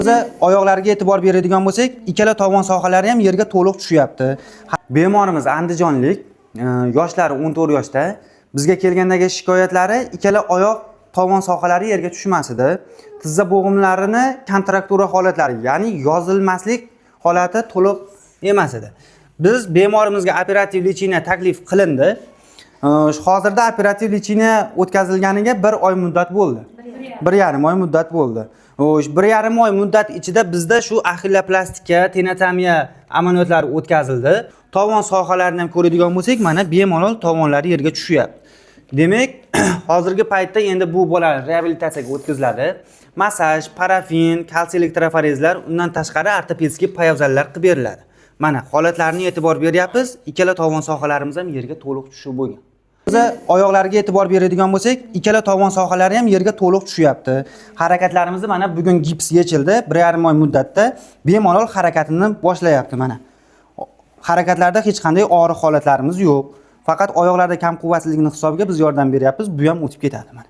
Biz oyoqlarga e'tibor beradigan bo'lsak, ikkala tovon sohalari ham yerga to'liq tushyapti. Bemorimiz andijonlik, yoshlari 14 yoshda. Bizga kelgandagi shikoyatlari ikkala oyoq tovon sohalari yerga tushmas edi. Tizza bo'g'imlarini kontraktura holatlari, ya'ni yozilmaslik holati to'liq emas edi. Biz bemorimizga operativ lecheniya taklif qilindi. Hozirda operativ lecheniya o'tkazilganiga 1 oy muddat bo'ldi. 1,5 oy muddat bo'ldi. 1,5 oy muddat ichida bizda shu axilloplastika, tenotamiya amaliyotlari o'tkazildi. Tovon sohalarini ham ko'radigan bo'lsak, mana bemalol tovonlari yerga tushyapti. Demak, hozirgi paytda endi bu bola reabilitatsiyaga o'tkaziladi. Massaj, parafin, kalsiy elektroforezlar, undan tashqari ortopedik poyabzallar qilib beriladi. Mana holatlarni e'tibor beryapmiz. Ikkala tovon sohalarimiz ham yerga to'liq tushib bo'lgan. Biz oyoqlarga e'tibor beradigan bo'lsak, ikkala tovon sohalari ham yerga to'liq tushyapti. Harakatlarimizni mana bugun gips yechildi. 1,5 oy muddatda bemalol harakatini boshlayapti mana. Harakatlarda hech qanday og'riq holatlarimiz yo'q. Faqat oyoqlarda kam quvvatsizlikni hisobiga biz yordam beryapmiz. Bu ham o'tib ketadi mana.